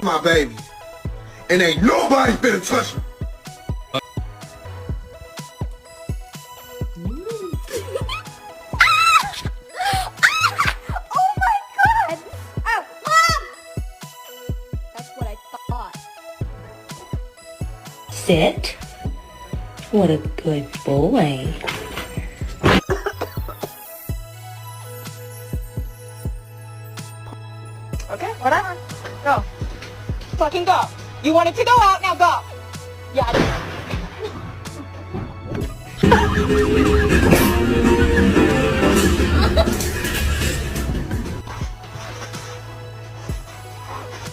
my baby. And ain't nobody finna touch me. Oh my god! Oh, Mom! That's what I thought. Sit. What a good boy. Okay, whatever. Go. Fucking go. You wanted to go out, now go. Yeah.